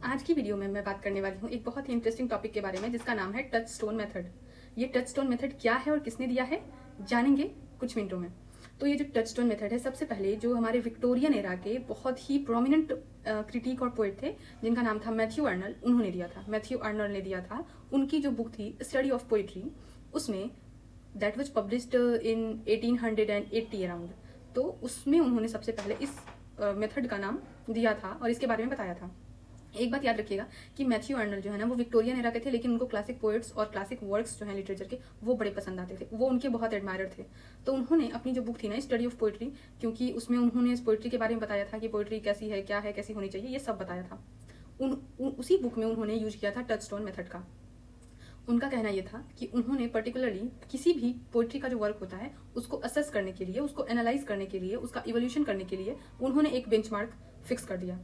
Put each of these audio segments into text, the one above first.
आज की वीडियो में मैं बात करने वाली हूँ एक बहुत ही इंटरेस्टिंग टॉपिक के बारे में जिसका नाम है टच स्टोन मेथड। ये टच स्टोन मेथड क्या है और किसने दिया है जानेंगे कुछ मिनटों में। तो ये जो टच स्टोन मेथड है, सबसे पहले जो हमारे विक्टोरियन एरा के बहुत ही प्रोमिनेंट क्रिटिक और पोएट थे जिनका नाम था मैथ्यू आर्नल्ड, उन्होंने दिया था। मैथ्यू आर्नल्ड ने दिया था। उनकी जो बुक थी स्टडी ऑफ पोइट्री, उसमें that was published in 1880 around. तो उसमें उन्होंने सबसे पहले इस मेथड का नाम दिया था और इसके बारे में बताया था। एक बात याद रखिएगा कि मैथ्यू आर्नल्ड जो है ना, वो विक्टोरियन एरा के थे, लेकिन उनको क्लासिक पोएट्स और क्लासिक वर्क्स जो हैं लिटरेचर के, वो बड़े पसंद आते थे। वो उनके बहुत एडमायर थे। तो उन्होंने अपनी जो बुक थी ना स्टडी ऑफ पोइट्री, क्योंकि उसमें उन्होंने इस पोइट्री के बारे में बताया था कि पोइट्री कैसी है, क्या है, कैसी होनी चाहिए, ये सब बताया था। उसी बुक में उन्होंने यूज किया था टच स्टोन मेथड का। उनका कहना यह था कि उन्होंने पर्टिकुलरली किसी भी पोइट्री का जो वर्क होता है उसको असेस करने के लिए, उसको एनालाइज करने के लिए, उसका इवोल्यूशन करने के लिए उन्होंने एक बेंचमार्क फिक्स कर दिया।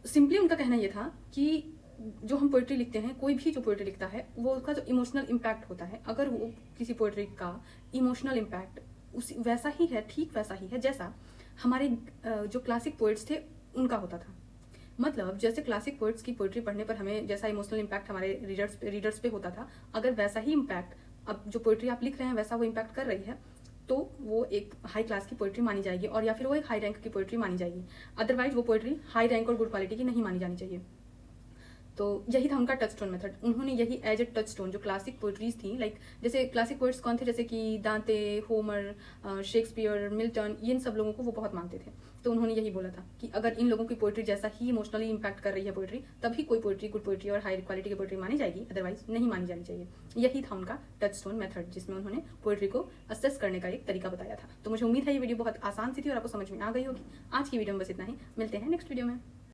सिंपली उनका कहना यह था कि जो हम पोइट्री लिखते हैं, कोई भी जो पोइट्री लिखता है, वो उसका जो इमोशनल इम्पैक्ट होता है, अगर वो किसी पोइट्री का इमोशनल इम्पैक्ट उसी वैसा ही है, ठीक वैसा ही है जैसा हमारे जो क्लासिक पोइट्स थे उनका होता था। मतलब जैसे क्लासिक पोइट्स की पोइट्री पढ़ने पर हमें जैसा इमोशनल इम्पैक्ट हमारे रीडर्स पे होता था, अगर वैसा ही इम्पैक्ट अब जो पोइट्री आप लिख रहे हैं वैसा वो इम्पैक्ट कर रही है, तो वो एक हाई क्लास की पोइट्री मानी जाएगी, और या फिर वो एक हाई रैंक की पोइट्री मानी जाएगी। अदरवाइज वो पोइट्री हाई रैंक और गुड क्वालिटी की नहीं मानी जानी चाहिए। तो यही था उनका टच स्टोन मेथड। उन्होंने यही एज ए टच स्टोन जो क्लासिक पोइट्रीज थी, लाइक जैसे क्लासिक पोइट्स कौन थे, जैसे कि दांते, होमर, शेक्सपियर, मिल्टन, इन सब लोगों को वो बहुत मानते थे। तो उन्होंने यही बोला था कि अगर इन लोगों की पोइट्री जैसा ही इमोशनली इम्पैक्ट कर रही है पोइट्री, तभी कोई पोइट्री गुड पोइट्री और हाई क्वालिटी की पोइट्री मानी जाएगी, अदरवाइज नहीं मानी जानी चाहिए। यही था उनका टच स्टोन मेथड, जिसमें उन्होंने पोइट्री को असेस करने का एक तरीका बताया था। तो मुझे उम्मीद है ये वीडियो बहुत आसान सी थी और आपको समझ में आ गई होगी। आज की वीडियो में बस इतना ही। मिलते हैं नेक्स्ट वीडियो में।